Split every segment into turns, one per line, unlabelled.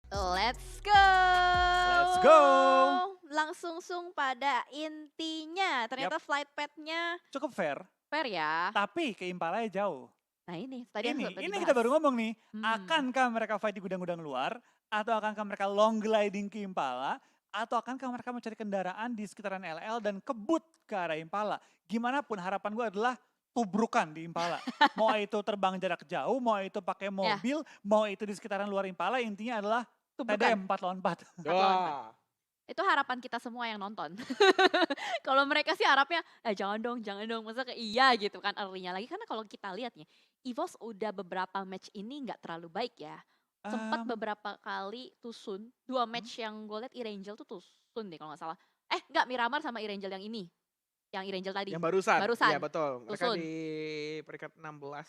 Let's go!
Let's go!
Langsung pada intinya, ternyata flight path-nya
Cukup fair,
fair ya.
tapi ke Impala jauh.
Nah ini, tadi yang sempat
Ini kita
dibahas.
baru ngomong nih,
Hmm.
akankah mereka fight di gudang-gudang luar, atau akankah mereka long gliding ke Impala, atau akankah mereka mencari kendaraan di sekitaran LL dan kebut ke arah Impala. Gimana pun harapan gue adalah tubrukan di Impala. Mau itu terbang jarak jauh, mau itu pakai mobil, mau itu di sekitaran luar Impala, intinya adalah TDM 4 lawan 4.
Wah.
Itu harapan kita semua yang nonton. Kalau mereka sih harapnya, jangan dong, masa ke iya gitu kan early-nya lagi. Karena kalau kita lihat nih, EVOS udah beberapa match ini nggak terlalu baik ya. Sempat beberapa kali tusun, 2 match yang gue liat Irangel tuh tusun deh kalau nggak salah. Nggak, Miramar sama Irangel yang ini. Yang Irangel tadi.
Yang barusan.
Barusan.
Iya betul. Mereka
Tusun.
di peringkat 16.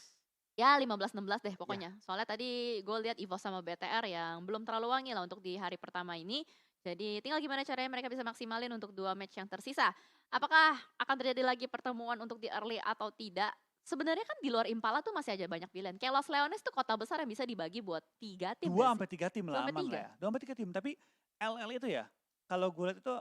Ya 15-16 deh pokoknya. Soalnya tadi gue lihat EVOS sama BTR yang belum terlalu wangi lah untuk di hari pertama ini. Jadi tinggal gimana caranya mereka bisa maksimalin untuk 2 match yang tersisa. Apakah akan terjadi lagi pertemuan untuk di early atau tidak? Sebenarnya kan di luar Impala tuh masih aja banyak pilihan. Kayak Los Leones tuh kota besar yang bisa dibagi buat 3 tim.
2 sampai 3 tim lah
2 sampai
aman
3.
lah ya. 2 sampai 3 tim, tapi LL itu ya, kalau gue lihat itu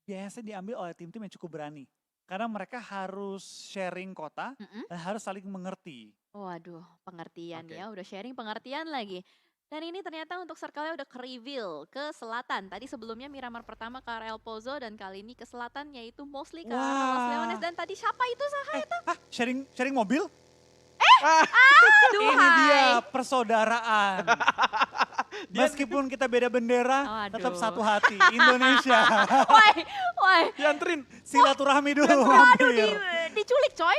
biasanya diambil oleh tim-tim yang cukup berani. Karena mereka harus sharing kota dan harus saling mengerti.
Waduh, pengertian ya, udah sharing pengertian lagi. Dan ini ternyata untuk circle-nya udah ke-reveal ke selatan. Tadi sebelumnya Miramar pertama ke arah El Pozo dan kali ini ke selatan yaitu mostly ke arah Los Leones. Dan tadi siapa itu Saha itu?
Sharing mobil?
Aduh,
Ini dia persaudaraan. Meskipun kita beda bendera, tetap satu hati. Indonesia.
Woi.
Dianterin.
Silaturahmi dulu
Aduh,
mampir.
diculik coy.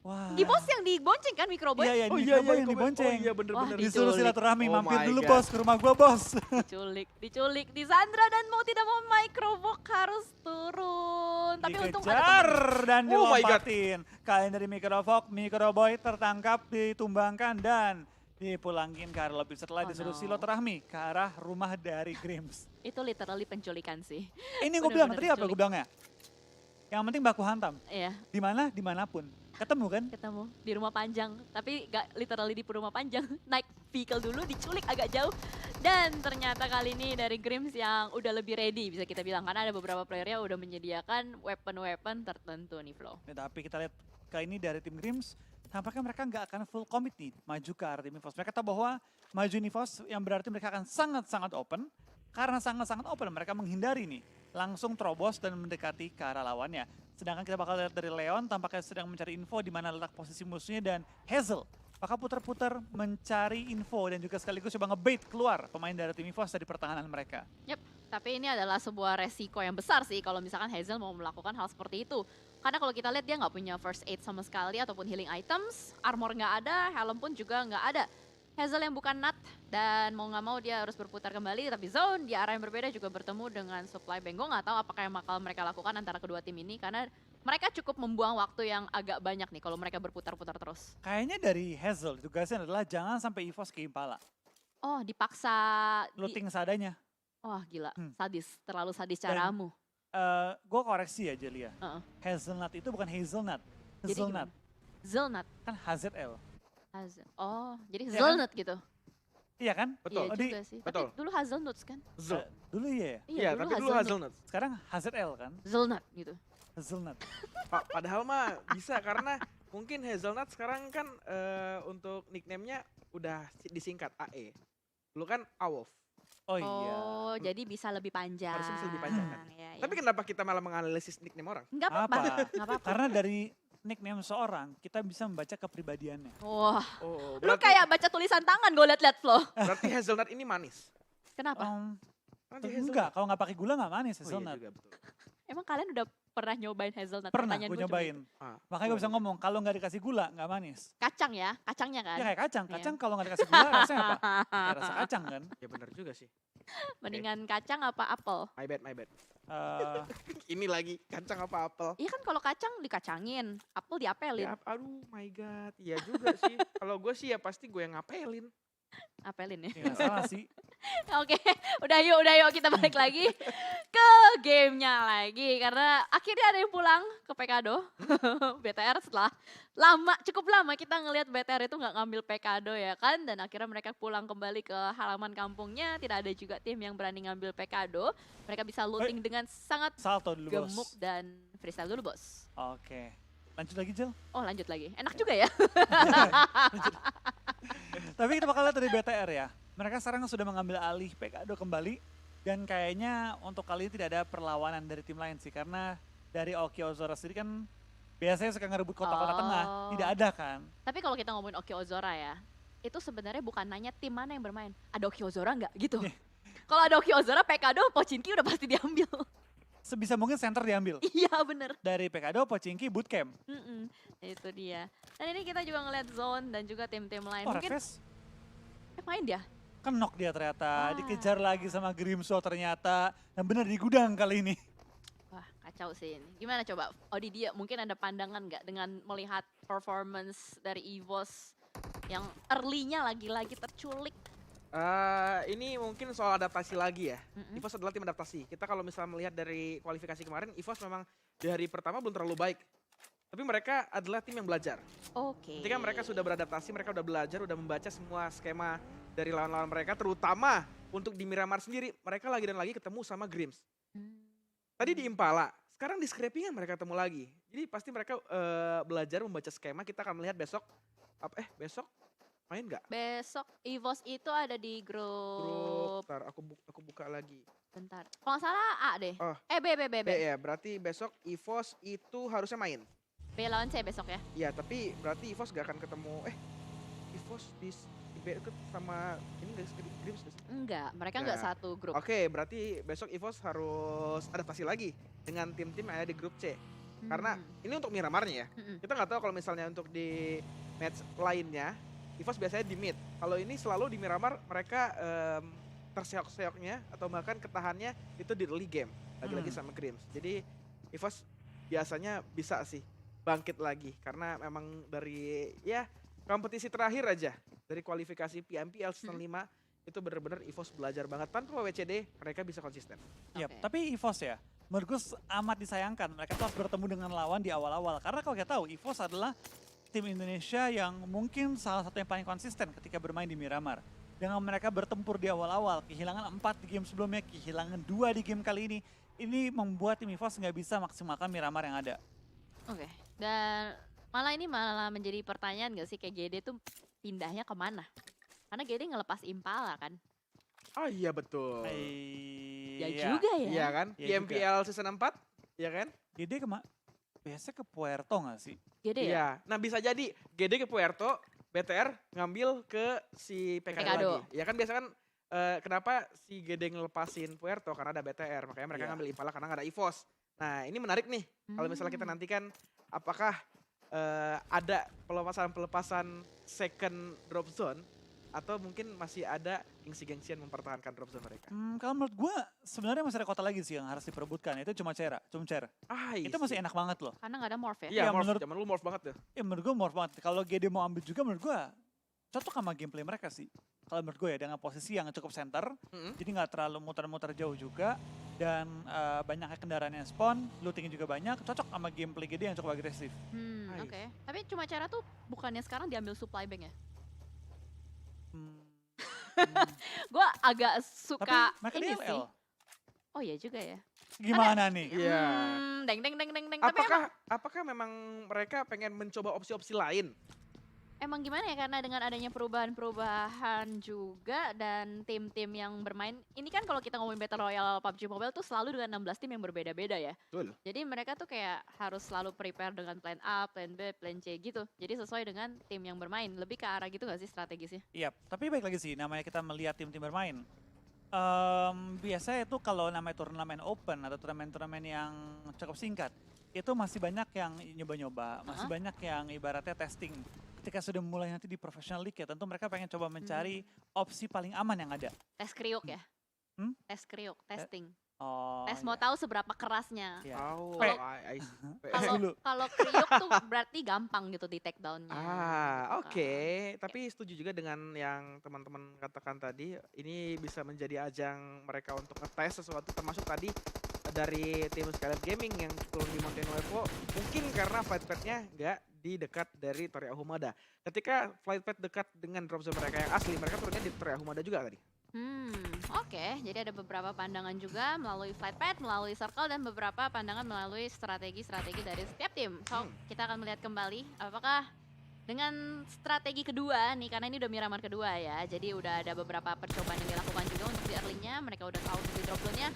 Wah.
Di bos yang dibonceng kan Microboy?
Iya,
Oh
iya,
iya,
yang dibonceng.
Oh iya bener-bener.
Disuruh
diculik.
silaturahmi,
Oh
mampir
my
dulu
God.
bos, ke rumah gua bos.
Diculik di Sandra dan mau tidak mau Microbox harus turun. Tapi untung ada
Dikejar
teman.
dan
Oh my God.
dilompatin. Kalian dari Microboy tertangkap, ditumbangkan dan dipulangin ke arah lobby setelah disuruh silaturahmi ke arah rumah dari Grims.
Itu literally penculikan sih.
Ini gue bilang,
Bener-bener
tadi apa gue
diculik.
bilangnya? Yang penting baku hantam.
Iya,
Di mana, dimanapun. Ketemu kan?
ketemu di rumah panjang. Tapi gak literally di rumah panjang. Naik vehicle dulu, diculik agak jauh. Dan ternyata kali ini dari Grims yang udah lebih ready bisa kita bilang. Karena ada beberapa playernya udah menyediakan weapon-weapon tertentu nih Flo.
Ya, tapi kita lihat kali ini dari tim Grims, tampaknya mereka nggak akan full commit nih maju ke arah tim EVOS. Mereka tahu bahwa maju EVOS yang berarti mereka akan sangat-sangat open. Karena sangat-sangat open, mereka menghindari nih langsung terobos dan mendekati ke arah lawannya. Sedangkan kita bakal lihat dari Leon tampaknya sedang mencari info di mana letak posisi musuhnya dan Hazel bakal putar-putar mencari info dan juga sekaligus coba ngebait keluar pemain dari tim EVOS dari pertahanan mereka.
Yep, tapi ini adalah sebuah resiko yang besar sih kalau misalkan Hazel mau melakukan hal seperti itu. Karena kalau kita lihat dia nggak punya first aid sama sekali ataupun healing items, armor nggak ada, helm pun juga nggak ada. Hazel yang bukan nut dan mau nggak mau dia harus berputar kembali, tapi Zone di arah yang berbeda juga bertemu dengan supply bank. Gue nggak tahu apakah yang bakal mereka lakukan antara kedua tim ini karena mereka cukup membuang waktu yang agak banyak nih kalau mereka berputar-putar terus.
Kayaknya dari Hazel tugasnya adalah jangan sampai EVOS ke Impala.
Oh, dipaksa.
Looting seadanya.
Wah gila, sadis, terlalu sadis caramu.
Gue koreksi aja Lia. Hazelnut itu bukan hazelnut.
Jadi
Hazelnut.
Zelnut.
Kan HZL.
Oh, jadi
Iya kan?
Zelnut gitu.
Iya kan?
Betul.
Iya juga sih.
betul.
Tapi dulu Hazelnuts kan?
Dulu iya ya?
Iya, tapi dulu Hazelnut.
Sekarang HZL kan?
Zelnut gitu.
Hazelnut.
Padahal mah bisa karena mungkin Hazelnut sekarang kan untuk nickname-nya udah disingkat AE. Dulu kan Awolf.
Oh iya.
Oh, jadi bisa lebih panjang.
Harusnya bisa lebih panjang kan?
Iya, iya.
Tapi kenapa kita malah menganalisis nickname orang?
Enggak apa-apa. Enggak apa-apa.
Karena dari nickname seorang, kita bisa membaca kepribadiannya.
Wah,
Oh,
lu kayak baca tulisan tangan gue liat-liat Flo.
berarti Hazelnut ini manis.
Kenapa?
Karena dia
Enggak, kalau nggak pakai gula nggak manis
Oh iya
hazelnut.
juga betul.
Emang kalian udah pernah nyobain hazelnut?
Pernah
Pertanyaan
gue
gua cuma
nyobain.
itu.
Makanya gue bisa ngomong, kalau nggak dikasih gula nggak manis.
Kacang ya, kacangnya kan?
Ya kayak kacang,
Iya.
kacang kalau nggak dikasih gula rasanya apa? Kayak rasa kacang kan?
Ya benar juga sih.
Mendingan kacang apa apel?
My bad.
Eh,
Ini lagi kacang apa apel?
Iya kan kalau kacang dikacangin, apel diapelin.
Ya, aduh my god, iya juga sih. Kalau gue sih ya pasti gue yang ngapelin.
Apelin ya.
ya nggak salah sih.
Oke, udah yuk kita balik lagi ke gamenya lagi karena akhirnya ada yang pulang ke Pekado. BTR setelah cukup lama kita ngelihat BTR itu nggak ngambil Pekado ya kan, dan akhirnya mereka pulang kembali ke halaman kampungnya. Tidak ada juga tim yang berani ngambil Pekado. Mereka bisa looting dengan sangat
Salto dulu
gemuk
bos.
dan freestyle dulu bos.
Oke. Lanjut lagi Jel.
Oh lanjut lagi, enak juga ya.
Tapi kita bakal lihat dari BTR ya. Mereka sekarang sudah mengambil alih Pekado kembali. Dan kayaknya untuk kali ini tidak ada perlawanan dari tim lain sih. Karena dari Oki Ozora sendiri kan biasanya suka ngerebut kota-kota tengah.
Oh.
Tidak ada kan.
Tapi kalau kita ngomongin Oki Ozora ya, itu sebenarnya bukan nanya tim mana yang bermain. Ada Oki Ozora nggak gitu. Kalau ada Oki Ozora, Pekado, Pochinki udah pasti diambil.
Sebisa mungkin center diambil.
Iya bener.
Dari Pekado, Pochinki, Bootcamp.
Itu dia. Dan ini kita juga ngeliat Zone dan juga tim-tim lain.
Oh
Mungkin
Refresh.
main dia.
Kenok dia ternyata.
Ah.
Dikejar lagi sama Grimso ternyata. Yang benar di gudang kali ini.
Wah kacau sih ini. Gimana coba Odi dia mungkin ada pandangan nggak dengan melihat performance dari EVOS yang early-nya lagi-lagi terculik.
Ini mungkin soal adaptasi lagi ya.
Mm-mm.
EVOS adalah tim adaptasi. Kita kalau misalnya melihat dari kualifikasi kemarin, EVOS memang di hari pertama belum terlalu baik. Tapi mereka adalah tim yang belajar.
Oke.
Ketika mereka sudah beradaptasi, mereka udah belajar, udah membaca semua skema dari lawan-lawan mereka, terutama untuk di Miramar sendiri, mereka lagi dan lagi ketemu sama Grims. Tadi di Impala, sekarang di Scrapping mereka ketemu lagi. Jadi pasti mereka belajar membaca skema. Kita akan melihat besok, besok main nggak?
Besok EVOS itu ada di grup.
Ntar aku buka lagi.
Bentar. Kalau nggak salah A deh.
Oh.
B.
Ya, berarti besok EVOS itu harusnya main.
B lawan C besok ya.
Ya, tapi berarti EVOS gak akan ketemu. EVOS di sama ini nggak Grims nggak sih?
Enggak, mereka enggak
Nah,
satu grup.
Oke, berarti besok EVOS harus adaptasi lagi dengan tim-tim yang ada di grup C. Karena ini untuk Miramarnya ya. Kita nggak tahu kalau misalnya untuk di match lainnya, EVOS biasanya di mid. Kalau ini selalu di Miramar mereka terseok-seoknya atau bahkan ketahannya itu di early game. Lagi-lagi sama Grims. Jadi EVOS biasanya bisa sih bangkit lagi. Karena memang dari ya kompetisi terakhir aja. Dari kualifikasi PMPL season 5 itu benar-benar EVOS belajar banget. Tanpa WCD mereka bisa konsisten.
Yap,
Oke.
tapi EVOS ya, menurut gue amat disayangkan. Mereka tuh harus bertemu dengan lawan di awal-awal. Karena kalau kita tahu, EVOS adalah tim Indonesia yang mungkin salah satu yang paling konsisten ketika bermain di Miramar. Dengan mereka bertempur di awal-awal, kehilangan 4 di game sebelumnya, kehilangan 2 di game kali ini membuat tim EVOS nggak bisa maksimalkan Miramar yang ada.
Oke. Dan ini malah menjadi pertanyaan gak sih, kayak GD tuh pindahnya kemana? Karena GD ngelepas Impala kan.
Oh iya betul.
Ya
Iya.
juga ya.
Iya kan?
Iya
PMPL season 4, ya kan?
Gede biasanya ke Puerto nggak sih?
GD ya.
Iya. Nah bisa jadi GD ke Puerto, BTR ngambil ke si PKD
Pekado.
lagi. Ya kan biasa kan kenapa si GD ngelepasin Puerto karena ada BTR, makanya mereka
Iya.
ngambil Impala karena nggak ada EVOS. Nah ini menarik nih. Kalau misalnya kita nantikan apakah ada pelepasan second drop zone atau mungkin masih ada gengsi-gengsian mempertahankan drop zone mereka.
Kalau menurut gue sebenarnya masih ada kota lagi sih yang harus diperebutkan. Itu cuma Cera. Itu masih enak banget loh.
Karena nggak ada morph ya.
Iya,
Ya,
morph.
menurut-
Zaman lu morph banget deh.
Ya menurut gue morph banget. Kalau GD mau ambil juga menurut gue cocok sama gameplay mereka sih. Kalau menurut gue ya dengan posisi yang cukup center. Jadi nggak terlalu muter-muter jauh juga. Dan banyaknya kendaraan yang spawn, lootingnya juga banyak. Cocok sama gameplay GD yang cukup agresif.
Nice.
Oke. Tapi cuma cara tuh bukannya sekarang diambil supply bank ya? Gue agak
Tapi
suka
mereka
ini
DLL.
sih. Oh iya juga ya.
Gimana nih?
Iya.
Deng. Tapi
Apakah memang mereka pengen mencoba opsi-opsi lain?
emang gimana ya, karena dengan adanya perubahan-perubahan juga dan tim-tim yang bermain. Ini kan kalau kita ngomongin Battle Royale PUBG Mobile tuh selalu dengan 16 tim yang berbeda-beda ya.
Betul.
Jadi mereka tuh kayak harus selalu prepare dengan plan A, plan B, plan C gitu. Jadi sesuai dengan tim yang bermain. Lebih ke arah gitu gak sih strategisnya?
Iya, tapi baik lagi sih namanya kita melihat tim-tim bermain. Biasanya itu kalau namanya turnamen open atau turnamen-turnamen yang cukup singkat, itu masih banyak yang nyoba-nyoba, masih banyak yang ibaratnya testing. Ketika sudah mulai nanti di professional league ya, tentu mereka pengen coba mencari opsi paling aman yang ada.
Tes kriuk ya?
Hmm?
Tes kriuk, testing.
Oh,
Tes mau
iya.
tahu seberapa kerasnya.
Iya.
Oh,
Pe-
I see.
Kalau
dulu.
kalau kriuk tuh berarti gampang gitu di take down-nya.
Oke. Tapi setuju juga dengan yang teman-teman katakan tadi. Ini bisa menjadi ajang mereka untuk ngetes sesuatu, termasuk tadi dari tim Scarlet Gaming yang turun di Mountain Nuevo mungkin karena flight path-nya nggak di dekat dari Torii Ahumada. Ketika flight path dekat dengan drop zone mereka yang asli, mereka turunnya di Torii Ahumada juga tadi.
Oke. Jadi ada beberapa pandangan juga melalui flight path, melalui circle, dan beberapa pandangan melalui strategi-strategi dari setiap tim. So, kita akan melihat kembali apakah dengan strategi kedua nih, karena ini udah Miramar kedua ya, jadi udah ada beberapa percobaan yang dilakukan juga untuk di early-nya, mereka udah tahu di drop zone-nya.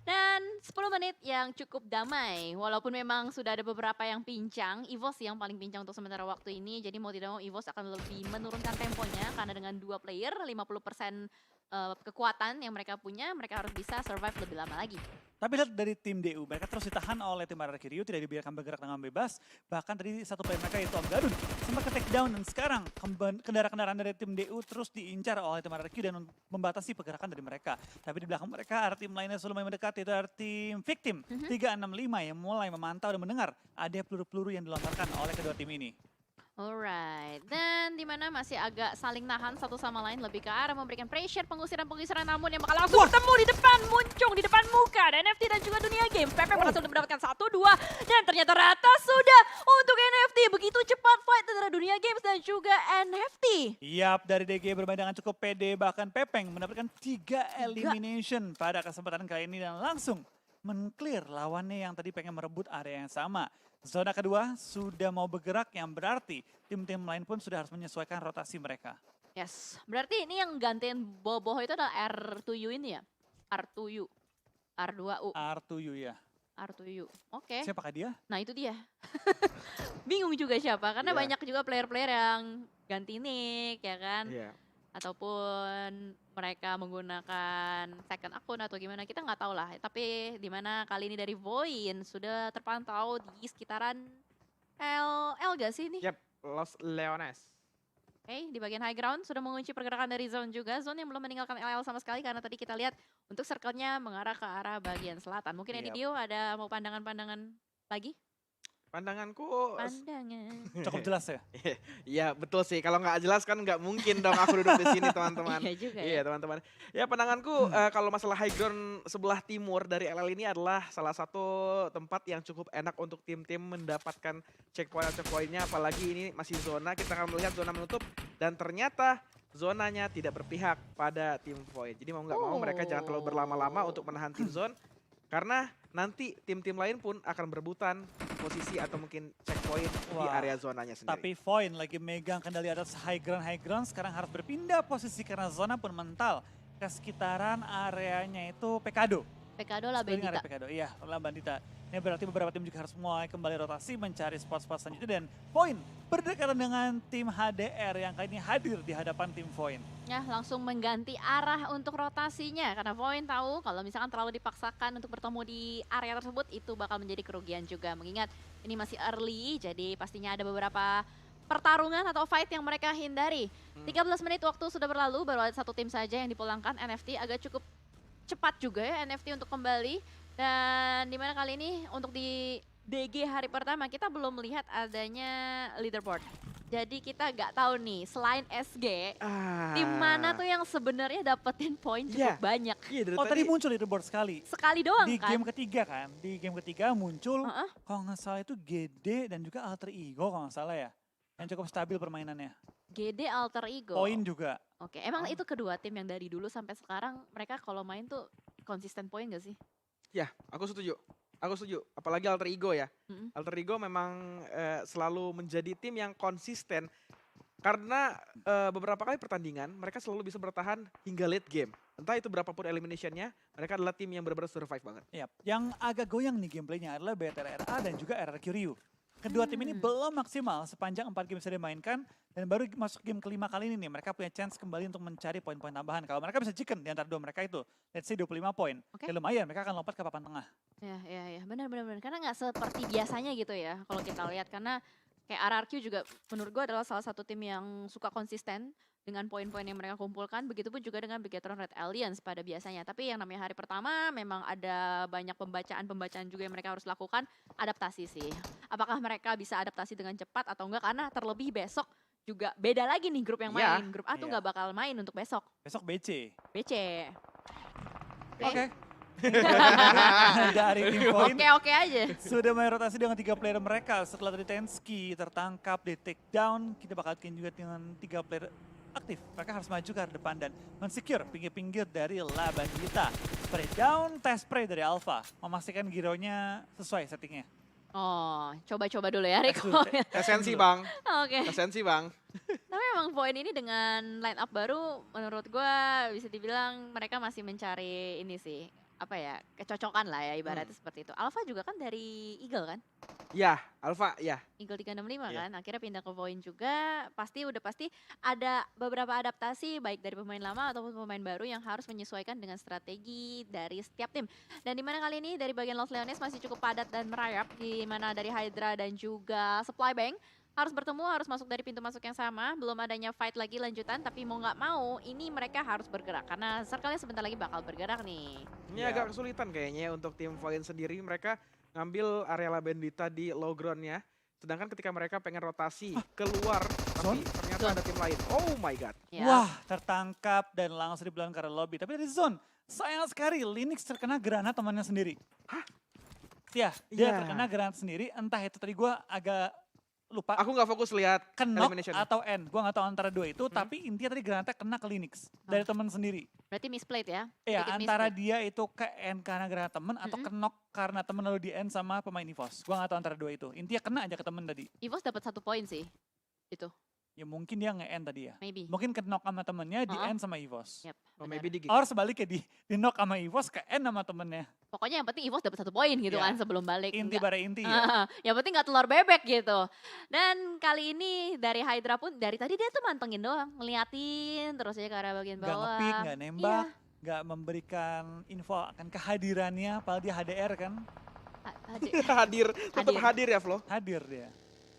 Dan 10 menit yang cukup damai, walaupun memang sudah ada beberapa yang pincang, EVOS yang paling pincang untuk sementara waktu ini, jadi mau tidak mau EVOS akan lebih menurunkan temponya, karena dengan 2 player, 50% kekuatan yang mereka punya, mereka harus bisa survive lebih lama lagi.
Tapi lihat dari tim DU, mereka terus ditahan oleh tim RRQ Ryu, tidak dibiarkan bergerak dengan bebas. Bahkan tadi satu player mereka yaitu Om Garun sempat ke take down, dan sekarang kendaraan-kendaraan dari tim DU terus diincar oleh tim RRQ dan membatasi pergerakan dari mereka. Tapi di belakang mereka ada tim lainnya selalu mendekati, itu ada tim Victim 365 yang mulai memantau dan mendengar ada peluru-peluru yang dilontarkan oleh kedua tim ini.
Alright, dan dimana masih agak saling nahan satu sama lain, lebih ke arah memberikan pressure, pengusiran, namun yang bakal langsung bertemu di depan, muncung di depan muka, dan NFT dan juga Dunia Games. Pepe berhasil mendapatkan 1-2, dan ternyata rata sudah untuk NFT. Begitu cepat fight antara Dunia Games dan juga NFT.
Yap, dari DG bermain dengan cukup pede, bahkan Pepeng mendapatkan 3 elimination pada kesempatan kali ini dan langsung men-clear lawannya yang tadi pengen merebut area yang sama. Zona kedua sudah mau bergerak, yang berarti tim-tim lain pun sudah harus menyesuaikan rotasi mereka.
Yes, berarti ini yang gantiin Boboh itu adalah R2U ini ya? R2U, R2U.
R2U ya.
R2U, oke.
Siapakah dia?
Nah itu dia. Bingung juga siapa, karena
Iya.
banyak juga player-player yang ganti nick ya kan.
Iya.
Ataupun mereka menggunakan second akun atau gimana, kita nggak tahu lah. Tapi dimana kali ini dari Voin sudah terpantau di sekitaran L gak sih ini?
Yap, Los Leones.
Oke, di bagian high ground sudah mengunci pergerakan dari zone juga. Zone yang belum meninggalkan LL sama sekali, karena tadi kita lihat untuk circle-nya mengarah ke arah bagian selatan. Mungkin
Yap.
Dio ada mau pandangan-pandangan lagi?
Pandanganku
Pandangan.
Cukup jelas ya?
Iya betul sih, kalau nggak jelas kan nggak mungkin dong aku duduk di sini teman-teman.
Iya juga
Iya
ya.
teman-teman. Ya pandanganku kalau masalah high ground sebelah timur dari LL ini adalah salah satu tempat yang cukup enak untuk tim-tim mendapatkan checkpoint-checkpointnya. Apalagi ini masih zona, kita akan melihat zona menutup dan ternyata zonanya tidak berpihak pada tim Void. Jadi mau nggak mau mereka jangan terlalu berlama-lama untuk menahan tim zone. Karena nanti tim-tim lain pun akan berebutan posisi atau mungkin checkpoint di
Wah,
area zonanya sendiri.
Tapi Voin lagi megang kendali atas high ground, sekarang harus berpindah posisi karena zona pun mental ke sekitaran areanya itu Pekado.
Pekado lah
Sekeliling area
Bendita.
Pekado, iya, La Bandita. Ini berarti beberapa tim juga harus mulai kembali rotasi mencari spot-spot selanjutnya, dan Voin berdekatan dengan tim HDR yang kali ini hadir di hadapan tim Voin.
Ya, langsung mengganti arah untuk rotasinya, karena Voin tahu kalau misalkan terlalu dipaksakan untuk bertemu di area tersebut itu bakal menjadi kerugian juga. Mengingat ini masih early, jadi pastinya ada beberapa pertarungan atau fight yang mereka hindari. 13 menit waktu sudah berlalu, baru ada satu tim saja yang dipulangkan. NFT agak cukup cepat juga ya NFT untuk kembali. Dan dimana kali ini untuk di DG hari pertama kita belum melihat adanya leaderboard. Jadi kita nggak tahu nih, selain SG, tim mana tuh yang sebenarnya dapetin poin cukup banyak.
Iya, dari
Oh tadi muncul leaderboard sekali.
Sekali doang
Di
kan?
game ketiga kan, di game ketiga muncul
Heeh.
kalau nggak salah itu GD dan juga Alter Ego kalau nggak salah ya. Yang cukup stabil permainannya.
GD Alter Ego.
Poin juga.
Oke, emang itu kedua tim yang dari dulu sampai sekarang mereka kalau main tuh konsisten poin gak sih?
Ya, aku setuju. Aku setuju. Apalagi Alter Ego ya.
Mm-mm.
Alter Ego memang selalu menjadi tim yang konsisten. Karena beberapa kali pertandingan mereka selalu bisa bertahan hingga late game. Entah itu berapapun eliminationnya, mereka adalah tim yang benar-benar survive banget.
Yap. Yang agak goyang nih gameplaynya adalah BTRA dan juga RRQ Ryu. Kedua tim ini belum maksimal sepanjang 4 game bisa dimainkan, dan baru masuk game kelima kali ini nih mereka punya chance kembali untuk mencari poin-poin tambahan. Kalau mereka bisa chicken di antara dua mereka itu, let's say 25 poin.
Oke.
Ya lumayan, mereka akan lompat ke papan tengah.
Ya, benar. Karena nggak seperti biasanya gitu ya kalau kita lihat. Karena kayak RRQ juga menurut gue adalah salah satu tim yang suka konsisten dengan poin-poin yang mereka kumpulkan. Begitupun juga dengan Bigetron Red Alliance pada biasanya. Tapi yang namanya hari pertama memang ada banyak pembacaan juga yang mereka harus lakukan. Adaptasi sih. Apakah mereka bisa adaptasi dengan cepat atau enggak? Karena terlebih besok juga beda lagi nih grup yang
Iya.
main. Grup A tuh
Iya.
nggak bakal main untuk besok.
Besok BC.
BC.
Oke. dari tim Point
Oke aja.
sudah main rotasi dengan 3 player mereka. Setelah tadi Tensky tertangkap di take down, kita bakal juga dengan 3 player aktif. Mereka harus maju ke arah depan dan mensecure pinggir-pinggir dari La Bandita. Spray down, test spray dari Alpha. Memastikan gironya sesuai settingnya.
Oh, coba-coba dulu ya Rico.
Esensi bang,
Oke.
esensi bang.
Tapi emang Point ini dengan line up baru menurut gue bisa dibilang mereka masih mencari ini sih. Apa ya, kecocokan lah ya ibaratnya seperti itu. Alpha juga kan dari Eagle kan?
Ya, Alpha ya.
Eagle 365
Iya.
kan, akhirnya pindah ke Point juga. Udah pasti ada beberapa adaptasi baik dari pemain lama ataupun pemain baru yang harus menyesuaikan dengan strategi dari setiap tim. Dan dimana kali ini dari bagian Los Leones masih cukup padat dan merayap, di mana dari Hydra dan juga Supply Bank harus bertemu, harus masuk dari pintu masuk yang sama. Belum adanya fight lagi lanjutan, tapi mau nggak mau ini mereka harus bergerak karena circle-nya sebentar lagi bakal bergerak nih.
Ini
Ya.
agak kesulitan kayaknya untuk tim Void sendiri. Mereka ngambil area La Bandita di low ground-nya. Sedangkan ketika mereka pengen rotasi keluar, tapi ternyata
Zone.
ada tim lain. Oh my god.
Ya.
Wah, tertangkap dan langsung dibilang ke arah lobby. Tapi dari zone, sayang sekali Linux terkena granat temannya sendiri. Hah? Ya, dia
Iya.
terkena granat sendiri. Entah itu tadi gue agak lupa.
Aku nggak fokus lihat
Knock
elimination.
atau N. Gue gak tahu antara dua itu, tapi intinya tadi granatnya kena ke Linux. Dari teman sendiri.
Berarti misplayed ya?
Iya,
Sedikit
antara
misplayed.
dia itu ke N karena granat temen atau ke knock karena temen lalu di N sama pemain EVOS. Gue gak tahu antara dua itu. Intinya kena aja ke temen tadi.
EVOS dapat 1 poin sih. Itu,
Ya mungkin dia nge-N tadi ya.
maybe.
Mungkin ke knock sama temennya di
Uh-uh.
N sama EVOS.
Yep,
Oh,
benar.
maybe di
Or sebaliknya di knock sama EVOS ke N sama temennya.
Pokoknya yang penting EVOS dapat 1 poin gitu
Ya.
kan sebelum balik.
Inti
Nggak-
bara inti ya.
yang penting nggak telur bebek gitu. Dan kali ini dari Hydra pun dari tadi dia tuh mantengin doang, ngeliatin terus aja ke arah bagian
Gak
bawah.
nge-pick, gak nembak,
Iya.
gak memberikan info akan kehadirannya. Padahal dia HDR kan.
hadir, tetap
Hadir.
hadir ya Flo.
Hadir dia.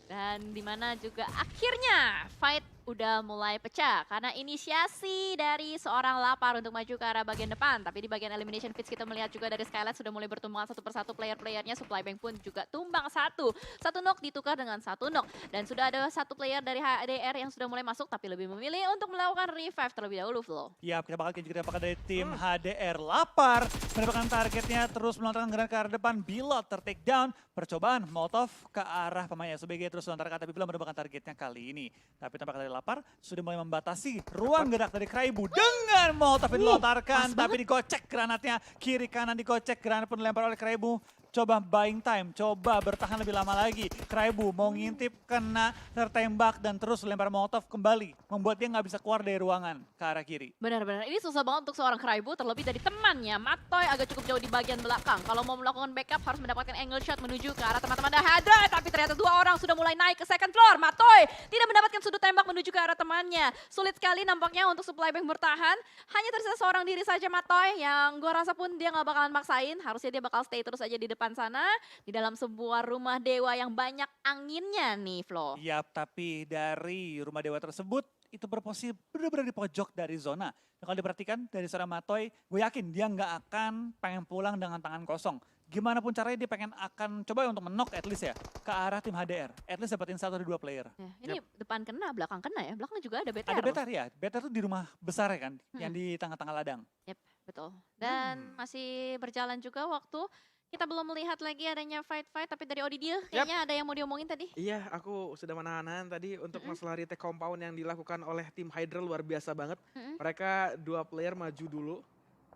Dan dimana juga akhirnya fight udah mulai pecah karena inisiasi dari seorang Lapar untuk maju ke arah bagian depan. Tapi di bagian elimination feeds kita melihat juga dari Skylight sudah mulai bertumbuhan satu persatu player-playernya. Supply Bank pun juga tumbang satu. Satu knock ditukar dengan satu knock. Dan sudah ada satu player dari HDR yang sudah mulai masuk tapi lebih memilih untuk melakukan revive terlebih dahulu Flo.
Ya, kita bakal juga dapatkan dari tim HDR Lapar. Mendapatkan targetnya terus melontarkan granat ke arah depan. Bilot ter-take down. Percobaan Molotov ke arah pemain SBG terus melontarkan tapi belum mendapatkan targetnya kali ini. Tapi tampaknya dari Lapar sudah mulai membatasi ruang gerak dari Kraibu dengan Molotov yang dilontarkan. Tapi digocek granatnya. Kiri kanan digocek. Granat pun dilempar oleh Kraibu. Coba buying time, coba bertahan lebih lama lagi. Kraibu mau ngintip, kena, tertembak, dan terus lempar Molotov kembali. Membuat dia nggak bisa keluar dari ruangan ke arah kiri.
Benar-benar, ini susah banget untuk seorang Kraibu terlebih dari temannya. Matoy agak cukup jauh di bagian belakang. Kalau mau melakukan backup harus mendapatkan angle shot menuju ke arah teman-teman Hydra. Tapi ternyata 2 orang sudah mulai naik ke second floor. Matoy tidak mendapatkan sudut tembak menuju ke arah temannya. Sulit sekali nampaknya untuk Supply Bank bertahan. Hanya tersisa seorang diri saja Matoy yang gue rasa pun dia nggak bakalan maksain. Harusnya dia bakal stay terus aja di depan sana. Di dalam sebuah rumah dewa yang banyak anginnya nih Flo.
Yap, tapi dari rumah dewa tersebut itu berposisi benar-benar di pojok dari zona. Dan kalau diperhatikan dari seorang Matoy, gue yakin dia nggak akan pengen pulang dengan tangan kosong. Gimana pun caranya dia pengen akan coba untuk menok at least ya ke arah tim HDR. At least dapetin 1 dari 2 player.
Ya, ini depan kena, belakang kena ya. Belakang juga ada BTR.
Ada
loh.
Betar ya, Betar tuh di rumah besar ya kan, yang di tengah-tengah ladang.
Yep, betul. Dan masih berjalan juga waktu. Kita belum melihat lagi adanya fight-fight, tapi dari Odi dia kayaknya ada yang mau diomongin tadi.
Iya, aku sudah menahan tadi untuk masalah retake compound yang dilakukan oleh tim Hydra luar biasa banget. Mereka 2 player maju dulu.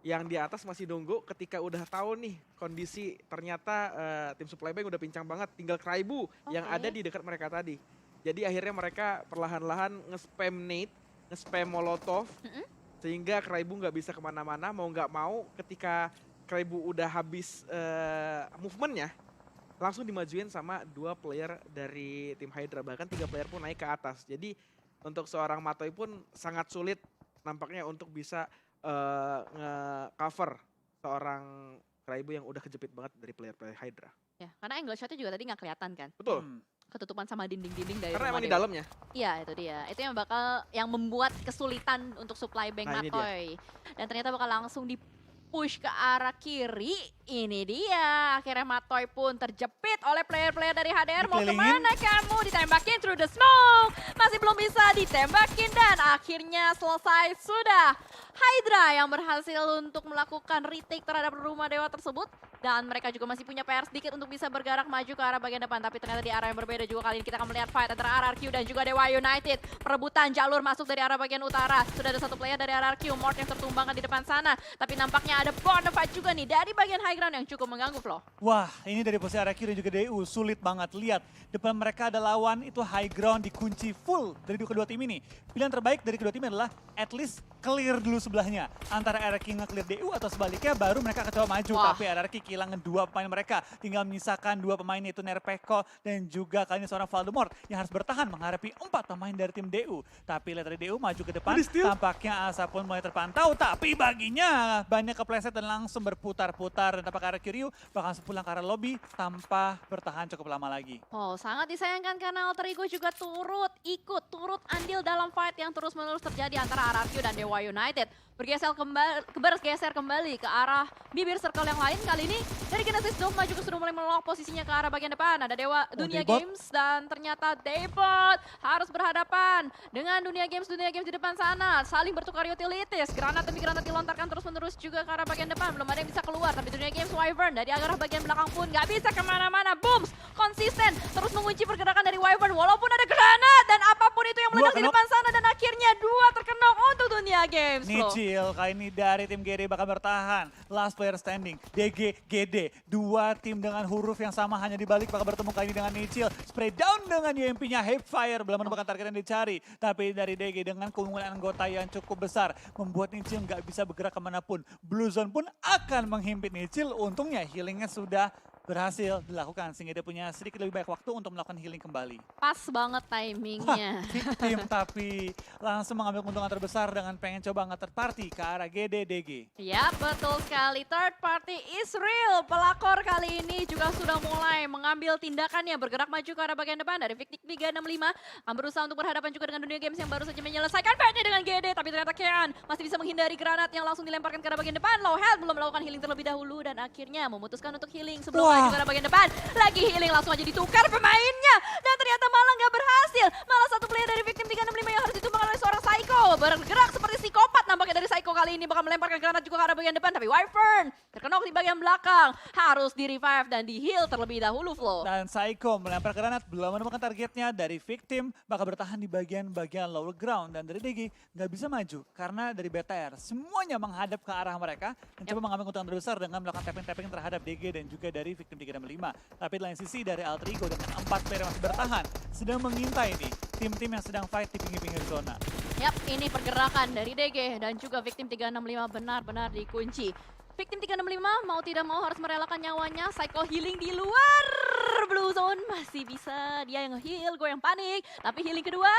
Yang di atas masih nunggu ketika udah tahu nih kondisi ternyata tim Supply Bank udah pincang banget. Tinggal Kraibu yang
Oke.
ada di dekat mereka tadi. Jadi akhirnya mereka perlahan-lahan nge-spam nade, nge-spam molotov. Sehingga Kraibu nggak bisa kemana-mana, mau nggak mau ketika Kraibu udah habis movementnya, langsung dimajuin sama 2 player dari tim Hydra. Bahkan 3 player pun naik ke atas. Jadi untuk seorang Matoy pun sangat sulit nampaknya untuk bisa nge-cover seorang Kraibu yang udah kejepit banget dari player-player Hydra.
Ya, karena angle shotnya juga tadi nggak kelihatan kan.
Betul,
Ketutupan sama dinding-dinding dari
karena
rumah
emang di
dewa.
dalamnya.
Iya, itu dia. Itu yang membuat kesulitan untuk Supply Bank
Nah, ini dia.
Matoy. Dan ternyata bakal langsung push ke arah kiri. Ini dia. Akhirnya Matoy pun terjepit oleh player-player dari HDR. Mau
Dikelilingin.
kemana kamu? Ditembakin through the smoke. Masih belum bisa ditembakin dan akhirnya selesai sudah. Hydra yang berhasil untuk melakukan retake terhadap rumah dewa tersebut. Dan mereka juga masih punya PR sedikit untuk bisa bergerak maju ke arah bagian depan. Tapi ternyata di arah yang berbeda juga kali ini kita akan melihat fight antara RRQ dan juga Dewa United. Perebutan jalur masuk dari arah bagian utara. Sudah ada satu player dari RRQ, Mort yang tertumbangkan di depan sana. Tapi nampaknya ada bonafide juga nih dari bagian high ground yang cukup mengganggu Flo.
Wah, ini dari posisi RRQ dan juga DU sulit banget. Lihat, depan mereka ada lawan itu high ground dikunci full dari kedua tim ini. Pilihan terbaik dari kedua tim adalah at least clear dulu sebelahnya. Antara RRQ nge-clear DU atau sebaliknya baru mereka coba maju.
Wah.
Tapi RRQ kehilangan dua pemain mereka. Tinggal menyisakan dua pemain yaitu Nerpeko dan juga kali ini seorang Voldemort yang harus bertahan menghadapi 4 pemain dari tim DU. Tapi lihat dari DU maju ke depan, tampaknya Asa pun mulai terpantau. Tapi baginya banyak kepleset dan langsung berputar-putar. Dan tampaknya RRQ Ryu bakal pulang ke arah lobby tanpa bertahan cukup lama lagi.
Oh, sangat disayangkan karena Alter Ego juga turut andil dalam fight yang terus-menerus terjadi antara RRQ dan Dewa United. Bergeser kembali ke arah bibir circle yang lain. Kali ini dari Genesis Dogma juga sudah mulai melok posisinya ke arah bagian depan. Ada Dewa Dunia
Daybot.
Games dan ternyata Daybot harus berhadapan dengan Dunia Games di depan sana. Saling bertukar utilities. Granat demi granat dilontarkan terus-menerus juga ke arah bagian depan. Belum ada yang bisa keluar. Tapi Dunia Games Wyvern dari arah bagian belakang pun nggak bisa kemana-mana. Booms konsisten terus mengunci pergerakan dari Wyvern walaupun ada granat dan apapun itu yang meledak di
Dua
depan sana. Dan akhirnya 2 terkenok untuk Dunia Games. Flo.
Nichil kali ini dari tim GD bakal bertahan. Last player standing, DG, GD. Dua tim dengan huruf yang sama hanya dibalik bakal bertemu kali ini dengan Nichil. Spray down dengan UMP-nya Hipfire. Belum menemukan target yang dicari. Tapi dari DG dengan keunggulan anggota yang cukup besar. Membuat Nichil nggak bisa bergerak kemanapun. Blue Zone pun akan menghimpit Nichil. Untungnya healingnya sudah berhasil dilakukan. Sehingga dia punya sedikit lebih banyak waktu untuk melakukan healing kembali.
Pas banget timingnya.
Tim tapi langsung mengambil keuntungan terbesar dengan pengen coba nge-third party ke arah GD DG.
Ya, betul sekali. Third party is real. Pelakor kali ini juga sudah mulai mengambil tindakannya. Bergerak maju ke arah bagian depan dari Victic 365. Akan berusaha untuk berhadapan juga dengan Dunia Games yang baru saja menyelesaikan fightnya dengan GD. Tapi ternyata Kean masih bisa menghindari granat yang langsung dilemparkan ke arah bagian depan. Low health belum melakukan healing terlebih dahulu. Dan akhirnya memutuskan untuk healing sebelum maju ke arah bagian depan. Lagi healing langsung aja ditukar pemainnya. Dan ternyata malah nggak berhasil. Malah satu player dari Victim 365 yang harus ditumbangkan oleh seorang Psycho. Bergerak seperti psikopat nampaknya dari Psycho kali ini. Bakal melemparkan granat juga ke arah bagian depan. Tapi Wyvern terkenok di bagian belakang. Harus di-revive dan di-heal terlebih dahulu, Flo.
Dan Psycho melempar granat belum menemukan targetnya. Dari Victim bakal bertahan di bagian lower ground. Dan dari DG nggak bisa maju karena dari BTR semuanya menghadap ke arah mereka. Mencoba mengambil keuntungan terbesar dengan melakukan tapping-tapping terhadap DG dan juga dari Victim 365. Tapi di lain sisi dari Alter Ego dengan 4 player yang masih bertahan sedang mengintai nih tim-tim yang sedang fight di pinggir-pinggir zona.
Yap, ini pergerakan dari DG dan juga Victim 365 benar-benar dikunci. Victim 365 mau tidak mau harus merelakan nyawanya. Psycho healing di luar blue zone masih bisa. Dia yang heal, gue yang panik. Tapi healing kedua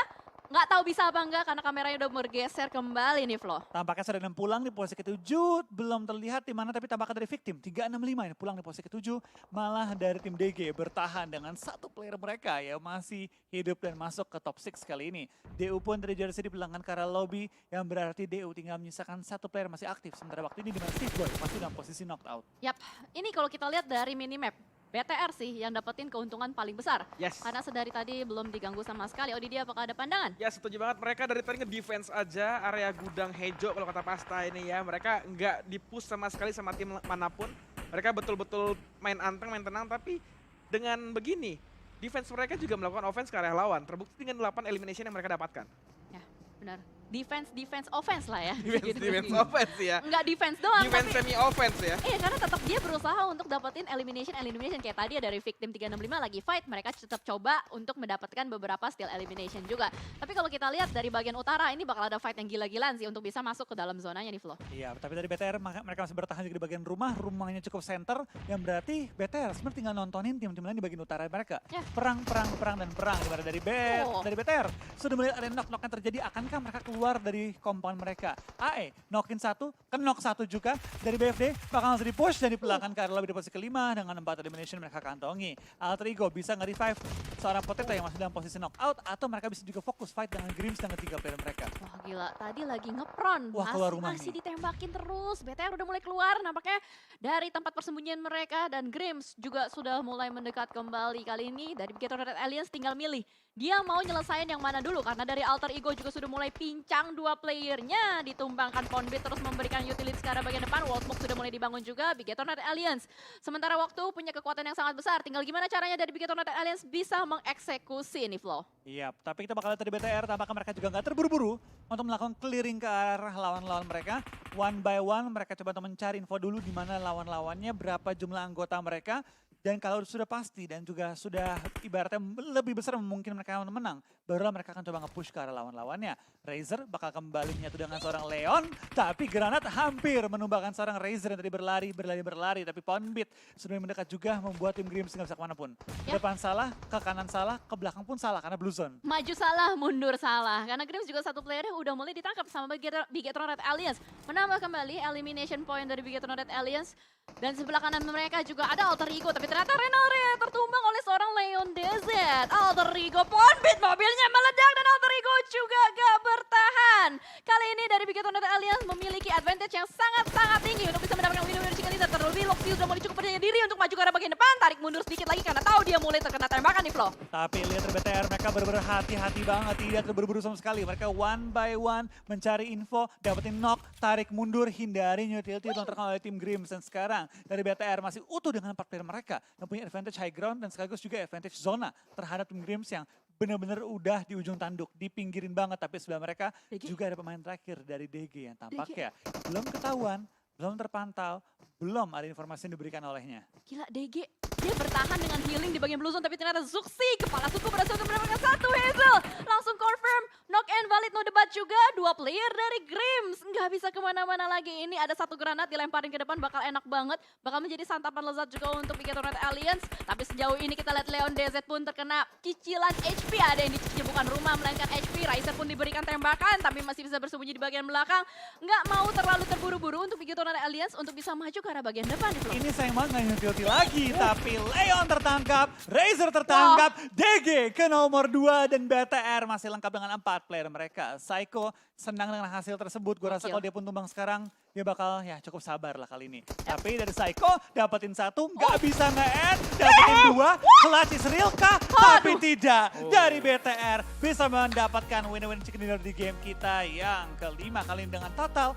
nggak tahu bisa apa enggak karena kameranya udah bergeser kembali nih, Flo.
Tampaknya sudah pulang di posisi ke-7, belum terlihat di mana tapi tampaknya dari Victim 365 ini pulang di posisi ke-7, malah dari tim DG bertahan dengan satu player mereka yang masih hidup dan masuk ke top 6 kali ini. DU pun dari jersey dipulangkan ke arah lobby yang berarti DU tinggal menyisakan satu player masih aktif sementara waktu ini di mana Steve Boy masih dalam posisi knocked out.
Yap, ini kalau kita lihat dari minimap BTR sih yang dapetin keuntungan paling besar.
Yes.
Karena sedari tadi belum diganggu sama sekali. Odidia apakah ada pandangan?
Ya setuju banget, mereka dari tadi nge-defense aja area gudang Hejo kalau kata Pasta ini ya. Mereka nggak di-push sama sekali sama tim manapun. Mereka betul-betul main anteng, main tenang, tapi dengan begini, defense mereka juga melakukan offense ke area lawan. Terbukti dengan 8 elimination yang mereka dapatkan.
Ya, benar. Defense, offense lah ya.
Defense offense ya.
Enggak defense doang,
Defense
tapi
semi-offense ya.
karena tetap dia berusaha untuk dapetin elimination kayak tadi dari Victim 365 lagi fight, mereka tetap coba untuk mendapatkan beberapa steal elimination juga. Tapi kalau kita lihat dari bagian utara ini bakal ada fight yang gila-gilaan sih untuk bisa masuk ke dalam zonanya nih, Flo.
Iya, tapi dari BTR mereka masih bertahan juga di bagian rumahnya cukup center, yang berarti BTR sebenarnya tinggal nontonin tim-tim lain di bagian utara mereka.
Ya.
Perang. Dimana dari BTR sudah melihat ada knock yang terjadi, akankah mereka keluar dari compound mereka? AE knockin satu, knock satu juga dari BFD, bakal langsung di-push dan dipulangkan ke arah lobby di posisi ke-5 dengan 4 elimination mereka kantongi. Alter Ego bisa nge-revive seorang Potato yang masih dalam posisi knockout, atau mereka bisa juga fokus fight dengan Grims dan ketiga player mereka.
Wah gila, tadi lagi ngepron,
Wah, keluar rumah
masih
nih.
ditembakin terus. BTR udah mulai keluar nampaknya dari tempat persembunyian mereka dan Grims juga sudah mulai mendekat kembali. Kali ini dari Gator Red Alliance tinggal milih dia mau nyelesain yang mana dulu. Karena dari Alter Ego juga sudah mulai pincang dua playernya. Ditumbangkan Ponbit terus memberikan utility ke arah bagian depan. Wallsmoke sudah mulai dibangun juga. Bigetron Red Alliance. Sementara waktu punya kekuatan yang sangat besar. Tinggal gimana caranya dari Bigetron Red Alliance bisa mengeksekusi ini Flo.
Iya, tapi kita bakal lihat dari BTR, tampaknya mereka juga nggak terburu-buru untuk melakukan clearing ke arah lawan-lawan mereka. One by one, mereka coba untuk mencari info dulu di mana lawan-lawannya, berapa jumlah anggota mereka. Dan kalau sudah pasti dan juga sudah ibaratnya lebih besar mungkin mereka menang, barulah mereka akan coba nge-push ke arah lawan-lawannya. Razer bakal kembali menyatu dengan seorang Leon, tapi Granat hampir menumbangkan seorang Razer yang tadi berlari, tapi Ponbit sudah mendekat juga membuat tim Grims nggak bisa kemanapun. Ke depan salah, ke kanan salah, ke belakang pun salah karena Blue Zone.
Maju salah, mundur salah. Karena Grims juga satu player yang udah mulai ditangkap sama Bigetron Red Alliance. Menambah kembali elimination point dari Bigetron Red Alliance. Dan sebelah kanan mereka juga ada Alter Ego, tapi ternyata Renalre tertumbang oleh seorang Leon DZ. Alter Ego Ponbit, mobilnya meledak dan Alter Ego juga gak bertahan. Kali ini dari Bigetron Red Alliance memiliki advantage yang sangat-sangat tinggi untuk bisa mendapatkan win-win chicken dinner. Terlebih Loxi sudah mulai cukup percaya diri untuk maju ke arah bagian depan, tarik mundur sedikit lagi karena tahu dia mulai terkena tembakan nih Flo.
Tapi lihat dari BTR, mereka benar-benar hati-hati banget, tidak terburu-buru sama sekali. Mereka one by one mencari info, dapetin knock, tarik mundur, hindari utility yang terkena oleh tim Grims. Dan sekarang dari BTR masih utuh dengan 4 player mereka yang punya advantage high ground dan sekaligus juga advantage zona terhadap tim Grims yang benar-benar udah di ujung tanduk, dipinggirin banget. Tapi sebelah mereka juga ada pemain terakhir dari DG yang tampaknya belum ketahuan, belum terpantau, belum ada informasi yang diberikan olehnya.
Gila DG, dia bertahan dengan healing di bagian blue zone, tapi ternyata Zuxi, kepala suku berhasil untuk mendapatkan satu Hazel. Langsung confirm, knock and valid, no debat juga. 2 player dari Grims, nggak bisa kemana-mana lagi. Ini ada satu granat dilemparin ke depan, bakal enak banget. Bakal menjadi santapan lezat juga untuk Bigetron Red Alliance. Tapi sejauh ini kita lihat Leon DZ pun terkena cicilan HP. Ada yang dicicil bukan rumah, melainkan HP. Razer pun diberikan tembakan, tapi masih bisa bersembunyi di bagian belakang. Nggak mau terlalu terburu-buru untuk Bigetron Red Alliance untuk bisa maju ke arah bagian depan.
Ini sayang banget nggak utility lagi, tapi Leon tertangkap, Razer tertangkap, DG ke nomor 2 dan BTR masih lengkap dengan 4 player mereka. Psycho senang dengan hasil tersebut, gue rasa kalau dia pun tumbang sekarang, dia bakal ya cukup sabar lah kali ini. Tapi dari Psycho dapetin 1, nggak bisa nge-end, dapetin 2, clutch is real kah? Tapi tidak, dari BTR bisa mendapatkan win-win chicken dinner di game kita yang kelima kali ini dengan total